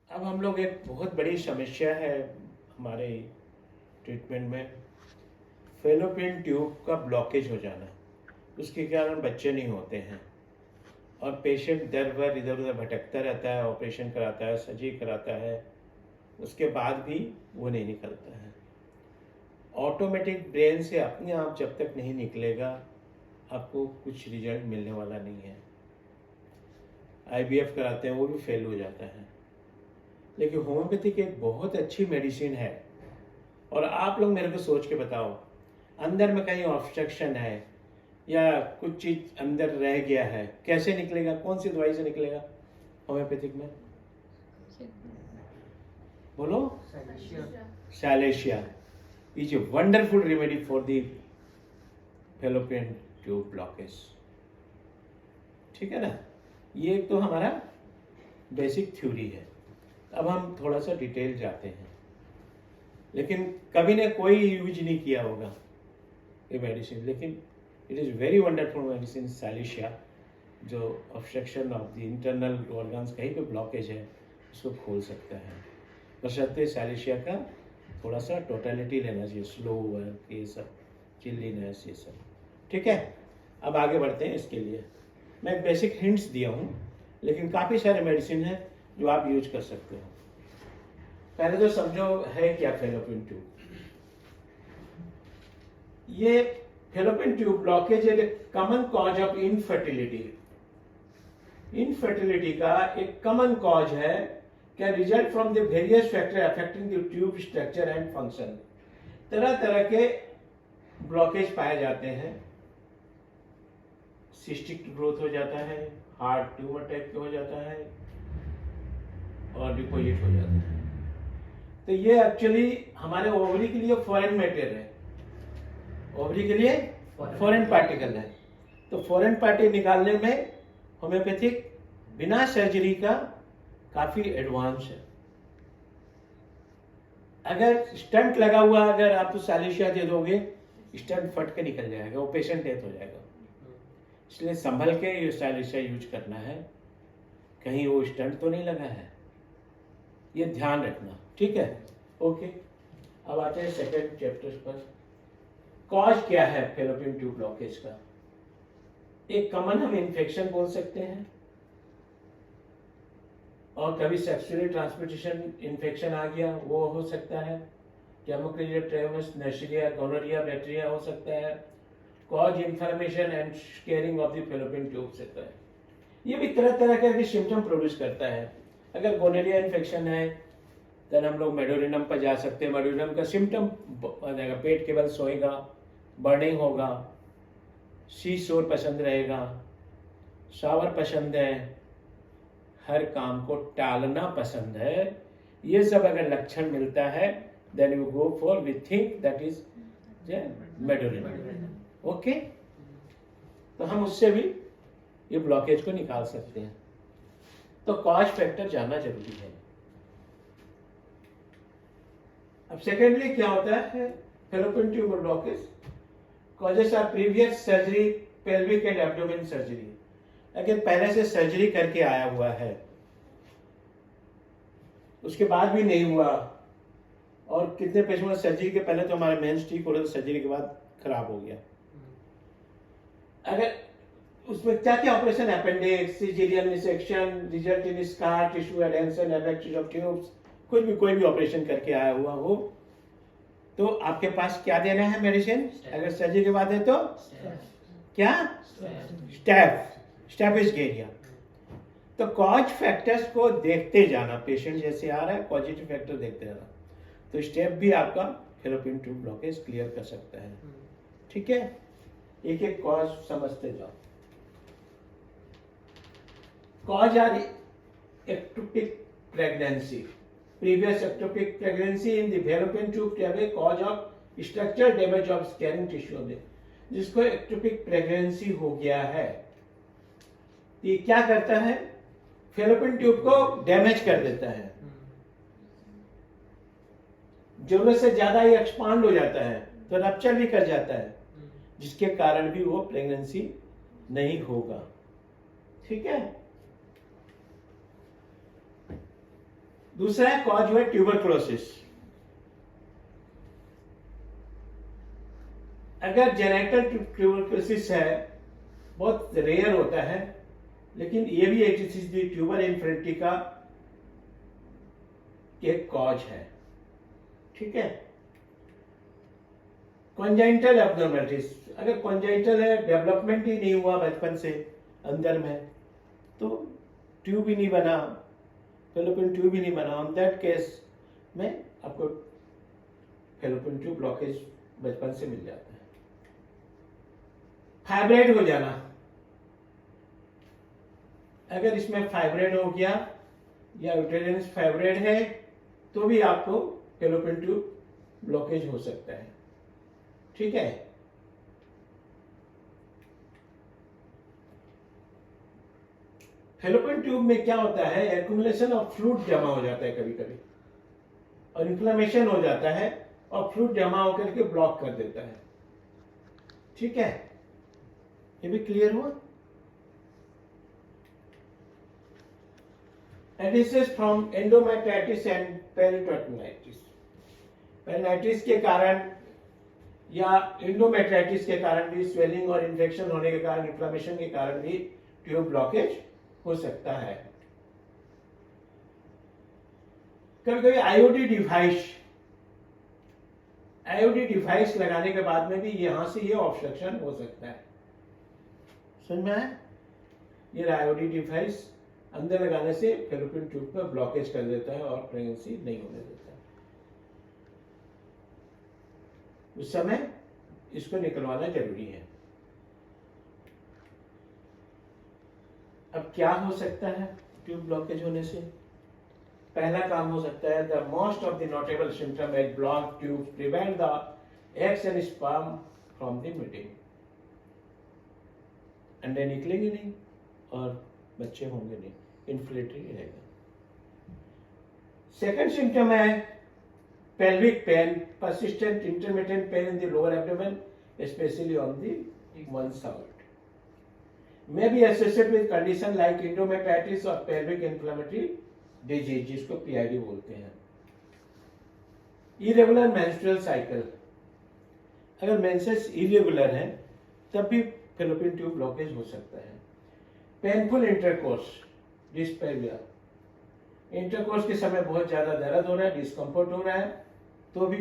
अब हम लोग एक बहुत बड़ी समस्या है हमारे ट्रीटमेंट में, फेलोपियन ट्यूब का ब्लॉकेज हो जाना। उसके कारण बच्चे नहीं होते हैं और पेशेंट दर भर इधर उधर भटकता रहता है, ऑपरेशन कराता है, सर्जरी कराता है, उसके बाद भी वो नहीं निकलता है। ऑटोमेटिक ब्रेन से अपने आप जब तक नहीं निकलेगा आपको कुछ रिजल्ट मिलने वाला नहीं है। आईवीएफ कराते हैं वो भी फेल हो जाता है। लेकिन होम्योपैथिक एक बहुत अच्छी मेडिसिन है। और आप लोग मेरे को सोच के बताओ, अंदर में कहीं ऑब्स्ट्रक्शन है या कुछ चीज अंदर रह गया है, कैसे निकलेगा? कौन सी दवाई से निकलेगा होम्योपैथिक में? बोलो। Silicea is a wonderful remedy for the fallopian tube blockage. ठीक है ना? ये तो हमारा बेसिक थ्योरी है। अब हम थोड़ा सा डिटेल जाते हैं। लेकिन कभी ने कोई यूज नहीं किया होगा ये मेडिसिन, लेकिन it is very wonderful medicine silicea, जो obstruction of the internal organs कहीं पे ब्लॉकेज है उसको खोल सकता है। बशर्ते सैलेशिया का थोड़ा सा टोटलिटी लेना चाहिए, स्लो वर्क, ये सब चिल्लीनेस, ये सब। ठीक है, अब आगे बढ़ते हैं। इसके लिए मैं बेसिक हिंट्स दिया हूँ, लेकिन काफ़ी सारे मेडिसिन हैं जो आप यूज कर सकते हो। पहले तो समझो है क्या फेलोपियन ट्यूब। ये फेलोपियन ट्यूब ब्लॉकेज एक common cause of infertility. Infertility का एक कॉमन कॉज है, can result from the various factor affecting the tube structure and function. तरह तरह के ब्लॉकेज पाए जाते हैं। सिस्टिक ग्रोथ हो जाता है, हार्ट ट्यूमर टाइप का हो जाता है और डिपोजिट हो जाता है। तो ये एक्चुअली हमारे ओवरी के लिए फॉरेन मैटर है, ओवरी के लिए फॉरेन पार्टिकल है। तो फॉरेन पार्टिकल निकालने में होम्योपैथिक बिना सर्जरी का काफी एडवांस है। अगर स्टंट लगा हुआ, अगर आप तो सैलेशिया दे दोगे, स्टंट फट के निकल जाएगा, वो पेशेंट डेथ हो जाएगा। इसलिए संभल के ये सैलेशिया यूज करना है, कहीं वो स्टंट तो नहीं लगा है, ये ध्यान रखना। ठीक है, ओके। अब आते हैं सेकंड चैप्टर पर। कॉज क्या है फेलोपियन ट्यूब ब्लॉकेज का? एक कॉमन हम इन्फेक्शन बोल सकते हैं, और कभी सेक्सुअली ट्रांसमिटेशन इन्फेक्शन आ गया वो हो सकता है। कैमोक्लिनिया ट्रेमस, नेशरिया, गोनोरिया, बैक्टीरिया हो सकता है। Cause inflammation and squaring of the fallopian tube सकता है। ये भी तरह तरह के सिम्टम प्रोड्यूस करता है। अगर गोनोरिया इन्फेक्शन है तो हम लोग मेडोरिनम पर जा सकते हैं। मेडोरिनम का सिम्टम जाएगा, पेट केवल सोएगा, बर्निंग होगा, सी शोर पसंद रहेगा, शावर पसंद है, हर काम को टालना पसंद है। ये सब अगर लक्षण मिलता है then you go for we think that is medorrhinum. Okay, तो हम उससे भी ये ब्लॉकेज को निकाल सकते हैं। तो कॉज फैक्टर जानना जरूरी है। अब सेकेंडली क्या होता है fallopian tube blockage? Causes our previous surgery, pelvic and abdomen surgery. अगर पहले से सर्जरी करके आया हुआ है, उसके बाद भी नहीं हुआ, और कितने पेशेंट सर्जरी के पहले तो हमारे मेंस ठीक हो रहे थे, सर्जरी के बाद खराब हो गया। अगर उसमें क्या क्या operation, appendix, caesarean resection, result in scar tissue adhesion, abruption of tubes, कोई भी ऑपरेशन करके आया हुआ हो, तो आपके पास क्या देना है मेडिसिन? अगर सर्जरी के बाद है तो क्या? स्टेप इज गेरिया। तो कॉज फैक्टर्स को देखते जाना, पेशेंट जैसे आ रहा है कॉजेटिव फैक्टर देखते जाना, तो स्टेप भी आपका फेलोपियन ट्यूब ब्लॉकेज क्लियर कर सकता है। ठीक है, एक एक कॉज समझते जाओ। Cause are ectopic pregnancy, previous ectopic pregnancy in the fallopian tube to have a cause of structural damage of scarring tissue में। जिसको एक्टोपिक प्रेगनेंसी हो गया है, ये क्या करता है? फेलोपियन ट्यूब को डैमेज कर देता है, जरूरत से ज्यादा ही एक्सपांड हो जाता है, तो रप्चर भी कर जाता है, जिसके कारण भी वो प्रेगनेंसी नहीं होगा। ठीक है, दूसरा है कॉज हुआ ट्यूबरक्लोसिस। अगर जेनेटल ट्यूबरक्लोसिस है, बहुत रेयर होता है, लेकिन ये भी एक डिसीज ट्यूबर इन्फेरिटी का एक कॉज है। ठीक है। कॉन्जेनिटल एब्नॉर्मलिटीज, अगर कॉन्जेनिटल है, डेवलपमेंट ही नहीं हुआ बचपन से अंदर में, तो ट्यूब ही नहीं बना, फेलोपियन ट्यूब ही नहीं बना, ऑन दैट केस में आपको फेलोपियन ट्यूब ब्लॉकेज बचपन से मिल जाता है। फाइब्राइड हो जाना, अगर इसमें फाइब्राइड हो गया या यूटेरिनस फाइब्राइड है तो भी आपको फेलोपियन ट्यूब ब्लॉकेज हो सकता है। ठीक है। फेलोपियन ट्यूब में क्या होता है, एक्यूमुलेशन ऑफ फ्लूइड जमा हो जाता है कभी कभी, और इन्फ्लेमेशन हो जाता है और फ्लूइड जमा होकर के ब्लॉक कर देता है। ठीक है, ये भी क्लियर हुआ। Adhesions from endometritis and peritonitis, peritonitis के कारण या एंडोमेट्राइटिस के कारण भी, स्वेलिंग और इन्फेक्शन होने के कारण, इन्फ्लेमेशन के कारण भी ट्यूब ब्लॉकेज हो सकता है। कभी कभी आईओडी डिवाइस लगाने के बाद में भी यहां से ये ऑब्स्ट्रक्शन हो सकता है। समझ में आया? ये आईओडी डिवाइस अंदर लगाने से फेलोपियन ट्यूब पर ब्लॉकेज कर देता है और प्रेगनेंसी नहीं होने देता है। उस समय इसको निकलवाना जरूरी है। अब क्या हो सकता है ट्यूब ब्लॉकेज होने से? पहला काम हो सकता है, the most of the notable symptom at block tube prevent the eggs and sperm from the meeting. अंडे निकलेंगे नहीं और बच्चे होंगे नहीं, इन्फ्लेटरी रहेगा। सेकंड सिम्टम है pelvic pain, persistent intermittent pain in the lower abdomen, especially on the one side, may be associated with condition like endometritis or pelvic inflammatory disease, जिसको PID बोलते हैं। irregular menstrual cycle, अगर menses irregular है तब भी fallopian tube blockage हो सकता है। पेनफुल इंटरकोर्स, डिस्पेरिया, इंटरकोर्स के समय बहुत ज्यादा दर्द हो रहा है, डिस्कम्फर्ट हो रहा है, तो भी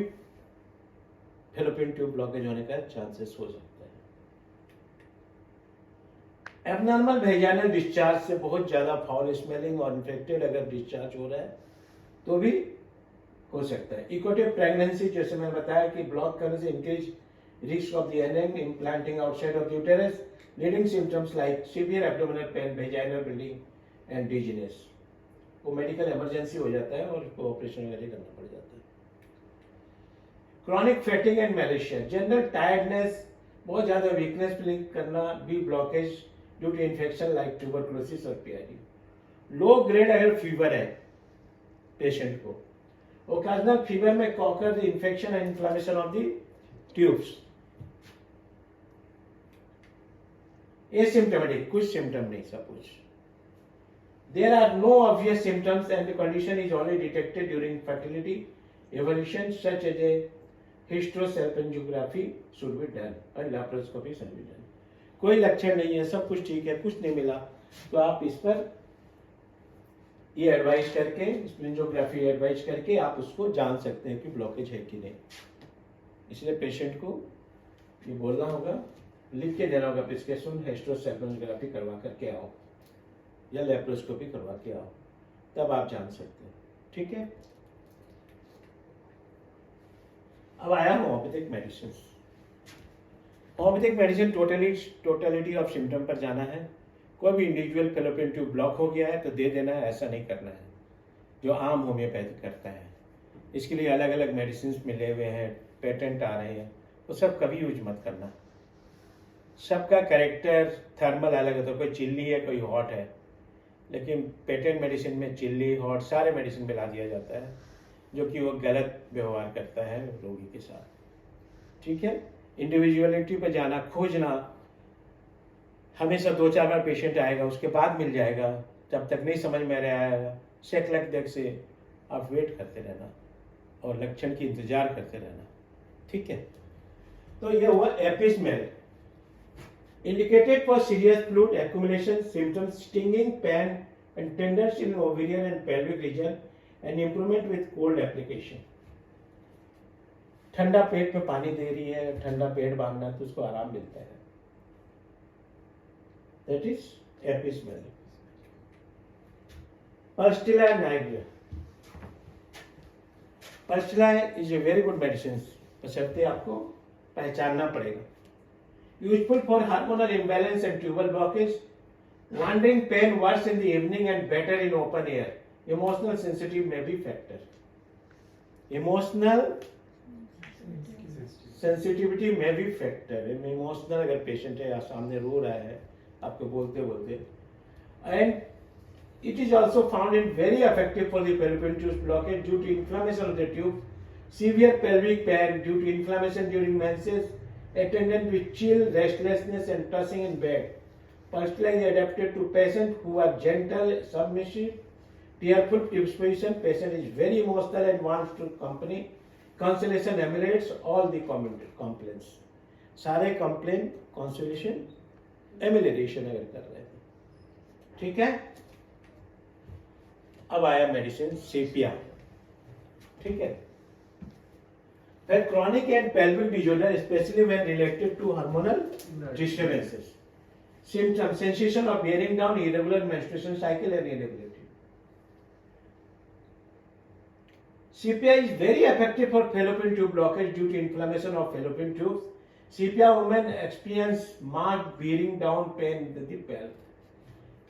फेलोपियन ट्यूब ब्लॉकेज होने का चांसेस हो सकता है। एबनॉर्मल वेजाइनल डिस्चार्ज से बहुत ज्यादा फाउल स्मेलिंग और इन्फेक्टेड अगर डिस्चार्ज हो रहा है तो भी हो सकता है। इकोटिव प्रेगनेंसी, जैसे मैंने बताया कि ब्लॉक करने से इंक्रीज रिस्क ऑफ द एनएम implanting outside of the uterus, leading symptoms like severe abdominal pain, vaginal bleeding and dizziness. वो मेडिकल इमरजेंसी हो जाता है और उसको ऑपरेशन वगैरह करना पड़ जाता है। Chronic fatigue and malaise, general tiredness, बहुत ज्यादा वीकनेस फीलिंग करना भी blockage due to infection like tuberculosis और पीआईडी। लो ग्रेड अगर फीवर है पेशेंट को, ओकेजनल फीवर में occur the infection and inflammation of the tubes. Asymptomatic, कुछ सिम्टम नहीं, सब कुछ। There are no obvious symptoms and the condition is only detected during fertility evolution, such as a hysterosalpingography should be done and laparoscopy should be done. कोई लक्षण नहीं है, सब कुछ ठीक है, कुछ नहीं मिला, तो आप इस पर ये एडवाइस करके, स्प्लिंजोग्राफी एडवाइस करके आप उसको जान सकते हैं कि ब्लॉकेज है कि नहीं। इसलिए पेशेंट को ये बोलना होगा, लिख के देना होगा प्रिस्क्रिप्शन, हिस्टेरोसैल्पिंगोग्राफी करवा करके आओ या लेप्रोस्कोपी करवा के आओ, तब आप जान सकते हैं। ठीक है। अब आया homeopathic medicine. Homeopathic medicine totality of symptom पर जाना है। कोई भी इंडिविजुअल फेलोपियन ट्यूब ब्लॉक हो गया है तो दे देना है, ऐसा नहीं करना है जो आम होम्योपैथी करता है। इसके लिए अलग अलग मेडिसिन मिले हुए हैं, पेटेंट आ रहे हैं, वो सब कभी यूज मत करना। सबका कैरेक्टर थर्मल अलग होता है, कोई चिल्ली है कोई हॉट है, लेकिन पेटेंट मेडिसिन में चिल्ली हॉट सारे मेडिसिन मिला दिया जाता है, जो कि वो गलत व्यवहार करता है रोगी के साथ। ठीक है। इंडिविजुअलिटी पर जाना, खोजना, हमेशा 2-4 बार पेशेंट आएगा उसके बाद मिल जाएगा, जब तक नहीं समझ में आ रहा है सेकलक देख से आप वेट करते रहना और लक्षण की इंतजार करते रहना, ठीक है। तो ये हुआ एपिस्मेल, indicated for serious fluid accumulation symptoms, stinging, pain and tenderness in ovarian and pelvic region and improvement with cold application. ठंडा पेट में पानी दे रही है, ठंडा पेट बांधना तो उसको आराम मिलता है, that is एपिस्मेल। Pustula nigra, Pustula is a very good medicine, बशर्ते आपको पहचानना पड़ेगा। Useful for hormonal imbalance and tubal blockage, wandering pain worse in the evening and better in open air. Emotional sensitive may be factor. Emotional sensitivity may be factor. Emotional अगर patient है, सामने रो रहा है आपको बोलते बोलते, and it is also found in very effective for the fallopian tube blockage due to inflammation of the tube, severe pelvic pain due to inflammation during menses, attendant with chill, restlessness and tossing in bed. Pustula is adapted to patients who are gentle, submissive, tearful disposition. Patient is very emotional and wants to company. Consolation ameliorates all the complaints. सारे complaint consolation amelioration अगर कर रहे हैं, ठीक है। अब आया medicine sepia, ठीक है। When chronic and pelvic disorder, especially when related to hormonal disturbances, symptoms, sensation of bearing down, irregular menstruation cycle and inability. CPI is very effective for fallopian tube blockage due to inflammation of fallopian tubes. CPI women experience marked bearing down pain in the pelvis.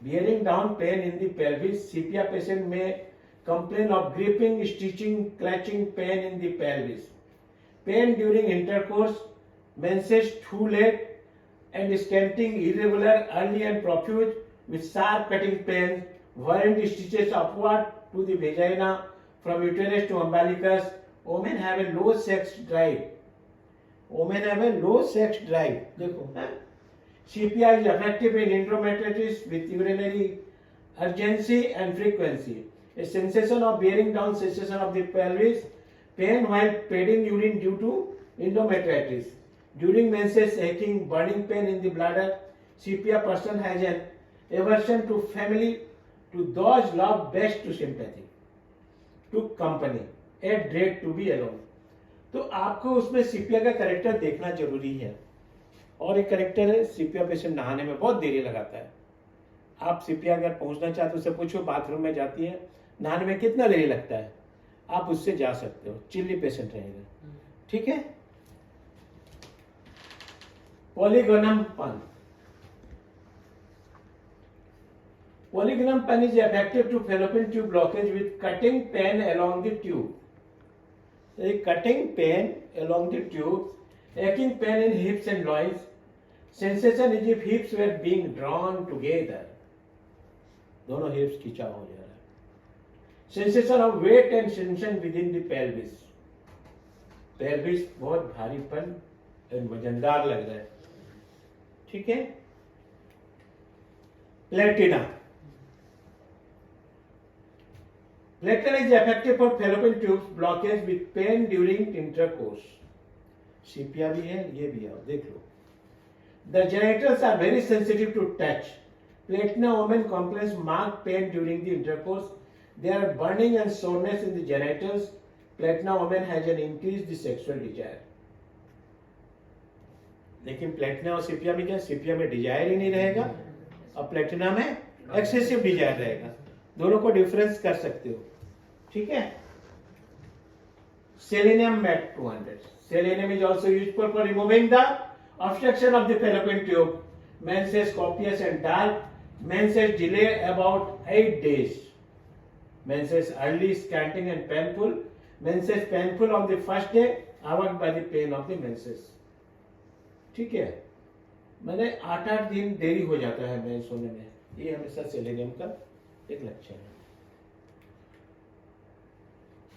Bearing down pain in the pelvis. CPI patient may complain of gripping, stitching, clutching pain in the pelvis. Pain during intercourse, menses too late, and scanting irregular, early and profuse with sharp cutting pains, violent stitches upward to the vagina from uterus to umbilicus. Women have a low sex drive. Women have a low sex drive. देखो, CPI is effective in endometriosis with urinary urgency and frequency. A sensation of bearing down, sensation of the pelvis, pain while padding urine due to endometritis. During menses, aching, burning pain in the bladder. CPI person has an aversion to family, to those love best to sympathy, to company, a dread to be alone. तो आपको उसमें सीपिया का character देखना जरूरी है। और एक character है, सीपिया पेशेंट नहाने में बहुत देरी लगाता है। आप सीपिया अगर पहुंचना चाहते हो, उससे पूछो बाथरूम में जाती है, नहाने में कितना देरी लगता है, आप उससे जा सकते हो, चिल्ली पेशेंट रहेगा, ठीक है। पॉलीगोनम पन, polygonum pen is effective to fallopian tube blockage with cutting pain along the tube. A cutting pain along the tube, aching pain in hips and loins, sensation as if hips were being drawn together. दोनों hips खींचा हो जा रहा है. Sensation of weight and tension within the pelvis. Pelvis बहुत भारीपन और वजनदार लग रहा है, ठीक है। Platina. Platina is effective for fallopian tubes blockage with pain during intercourse. सीपिया भी है, ये भी है, देख लो। The genitals are very sensitive to touch. Platina women complains marked pain during the intercourse. There are burning and soreness in the genitals. Platina women has an increased sexual desire. लेकिन Platina और सीपिया में क्या, सीपिया में Dzire ही नहीं रहेगा और Platina में excessive Dzire रहेगा। दोनों को डिफरेंस कर सकते हो, ठीक है। Selenium met 200. Selenium is also useful for removing the obstruction of the fallopian tube. Menses copious and dark. Menses delay about 8 days. Menses early, scanting and painful. Menses painful on the first day, awakened by the pain of the menses. ठीक है, मैंने 8-8 दिन देरी हो जाता है mains होने में, ये हमेशा सेलेनियम का एक लक्षण है।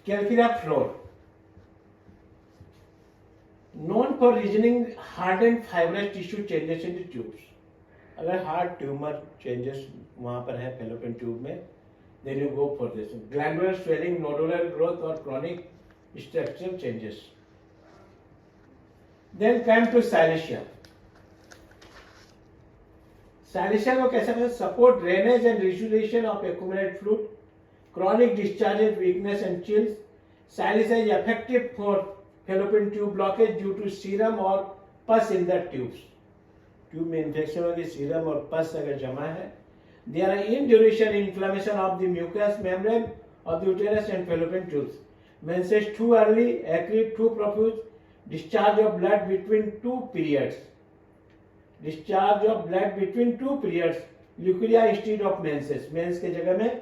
कैल्किरा floor, known for reasoning hard and fibrous tissue changes in the tubes. अगर हार्ड ट्यूमर चेंजेस वहां पर है फेलोपियन ट्यूब में, then you go for this. Glandular swelling, nodular growth or chronic structural changes. Then come to silicea. Silicea को कैसा कहते हैं? Support drainage and resolution of accumulated fluid, chronic discharges, weakness and chills. Silicea is effective for fallopian tube blockage due to serum or pus in the tubes. Tube में infection होगी, serum और पस अगर जमा है. There are induration inflammation of the mucous membrane of the uterus and fallopian tubes. Menses too early, acrid, too profuse, discharge of blood between two periods. Discharge of blood between two periods. Leukorrhea instead of menses. Mens के जगह में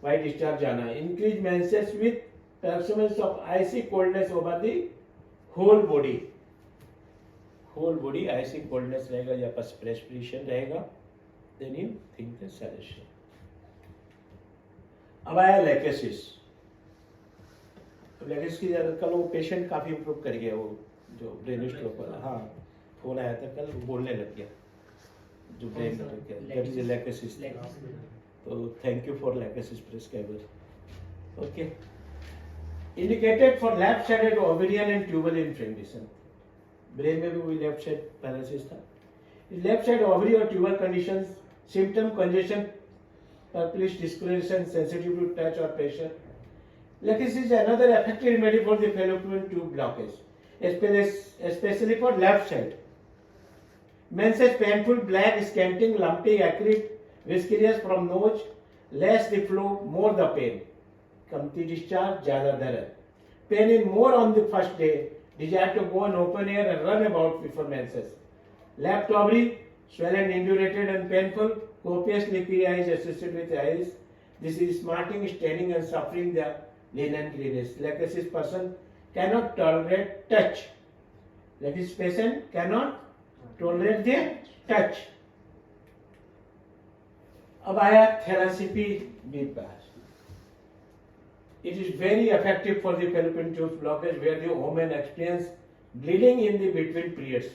white discharge जाना है. Increased menses with performance of icy coldness over the whole body. Whole body icy coldness रहेगा या perspiration रहेगा. Then you think the silicea. अब आया लेकेसिस. लेकेसिस की कल वो पेशेंट काफी इम्प्रूव कर गया, वो जो ब्रेनिश वाला. हाँ, फोन आया था कल, बोलने लग गया जो ब्रेन दैट इज लेकेसिस. तो thank you for lachesis prescriber. Okay. Indicated for left sided ovarian and tubal inflammation. Brain में भी वही लेफ्ट साइड पैरालिसिस था. लेफ्ट साइड ओवरी और tubal conditions. Symptom congestion, purplish discoloration, sensitive to touch or pressure. Lekesis is another effective remedy for the fallopian tube blockage, especially for left side. Menses painful, black, scanting, lumpy, acrid, viscous from nose, less the flow, more the pain. कमती discharge, ज़्यादा दर्द. Pain in more on the first day. Desire to go in open air and run about before menses. Left ovary swollen, indurated and painful. Copious leukorrhea is associated with eyes. This is smarting, staining and suffering the linen clearance. Lekesis person cannot tolerate touch. Lekesis patient cannot tolerate the touch. अब आया थैलासेमी bypass. It is very effective for the fallopian tube blockage where the woman experience bleeding in the between periods.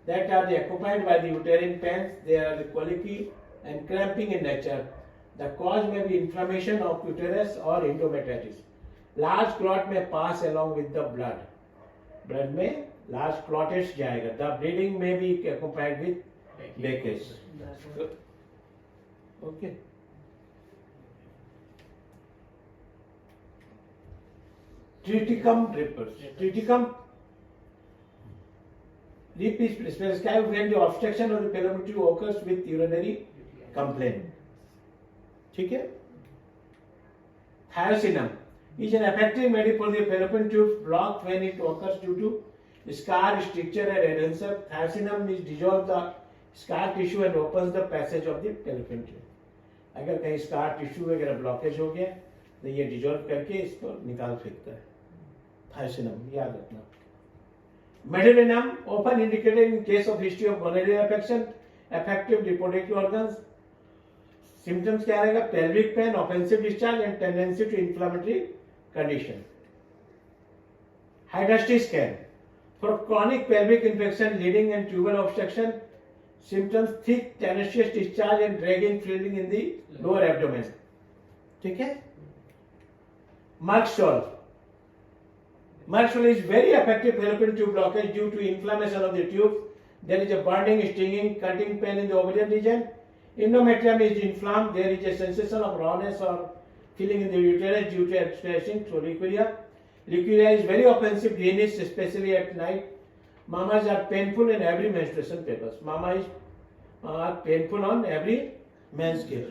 That are occupied by the uterine pans. They are the colicky and cramping in nature. The cause may be inflammation of uterus or endometritis. Large clot may pass along with the blood. Blood में large clotage जाएगा. The bleeding may be accompanied with leakage. Okay. Triticum rippers. Triticum rip is prescribed when the obstruction of the fallopian tube occurs with urinary complaint. ठीक है. Thiocyanum is an effective remedy for the fallopian tube blocked when it occurs due to scar, stricture and adhesion. Thiocyanum is dissolve the scar tissue and opens the passage of the fallopian tube. अगर कहीं scar tissue वगैरह blockage हो गया तो ये dissolve करके इसको निकाल फेंकता है. Thiocyanum याद रखना. Medelinum often indicated in case of history of gonorrhea infection, affective reproductive organs. Symptoms क्या रहेगा? Pelvic pain, offensive discharge and tendency to inflammatory condition. Hydrosty scan for chronic pelvic infection, bleeding and tubal obstruction. Symptoms thick, tenacious discharge and dragging feeling in the lower abdomen. ठीक है? Merksol. Merksol is very effective fallopian tube blockage due to inflammation of the tube. There is a burning, stinging, cutting pain in the ovarian region. Endometrium is inflamed. There is a sensation of rawness or feeling in the uterus due to expressing leukorrhea. Leukorrhea is very offensive, greenish, especially at night. Mamas are painful in every menstruation papers. Mama is painful on every men's case.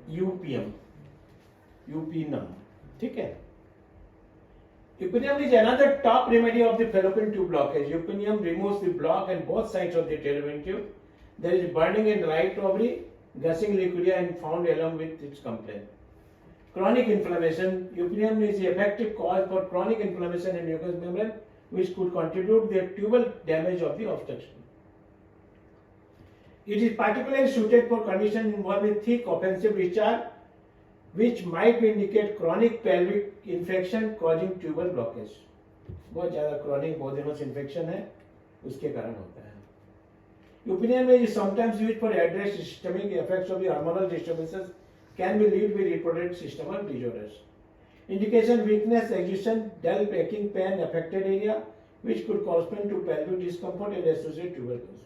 UPM. Upinum. ठीक है. Upinum is another top remedy of the fallopian tube blockage. Upinum removes the block on both sides of the fallopian tube. There is burning in right ovary, gushing leukorrhea and found along with its complaint. Chronic inflammation. Upinum is the effective cause for chronic inflammation in mucous membrane, which could contribute to the tubal damage of the obstruction. It is particularly suited for conditions involving thick offensive discharge, which might indicate chronic pelvic infection causing tubal blockage. बहुत ज़्यादा chronic बहुत दिनों से infection है, उसके कारण होता है. Upinionware is sometimes used for address systemic effects of the hormonal disturbances can be linked with reproductive system disorders. Indication: weakness, exhaustion, dull, aching, pain, affected area, which could correspond to pelvic discomfort and associated tuberculosis.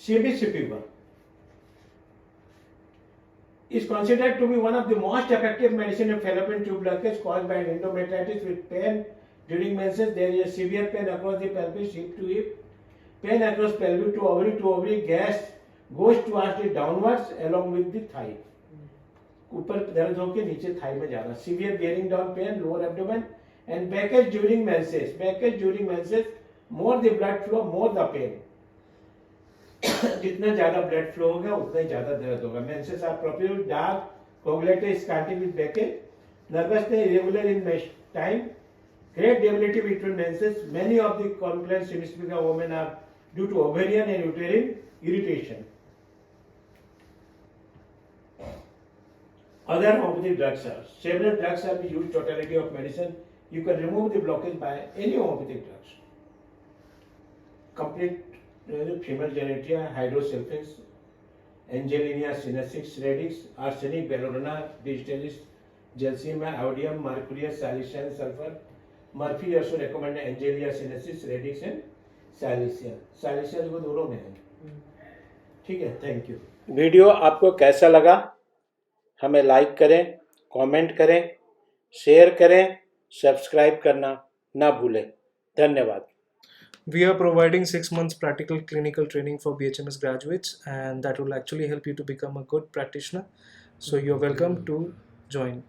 CBC fever is considered to be one of the most effective medicine of fallopian tube blockage caused by endometritis with pain during menses. There is a severe pain across the pelvis, hip to hip, pain across pelvic to ovary, gas goes towards the downwards along with the thigh. ऊपर दर्द होके नीचे Thai में जाना. Severe bearing down pain, lower abdomen and backage during menses. Backage during menses, more the blood flow, more the pain. जितना ज्यादा blood flow होगा उतना ही ज्यादा दर्द होगा. Menses are profuse, dark, coagulated, scanty with backache, nervousness irregular in time, great debility between menses. Many of the complaints in Hispanic women are due to ovarian and uterine irritation. Other homeopathic drugs are several drugs have been used totality of medicine. You can remove the blockage by any homeopathic drugs. Complete female genitalia, hydrosulfins, Angelina sinensis, radix, arsenic, belladonna, digitalis, gelsemium, iodium, mercurius, silicium, sulfur. Murphy also recommended Angelina sinensis, radix and silicium. Silicium को दोनों में है. ठीक है, thank you. Video आपको कैसा लगा? हमें लाइक करें, कमेंट करें, शेयर करें, सब्सक्राइब करना ना भूलें. धन्यवाद. We are providing 6 months practical clinical training for BHMS graduates, and that will actually help you to become a good practitioner. So you're welcome to join.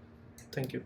Thank you.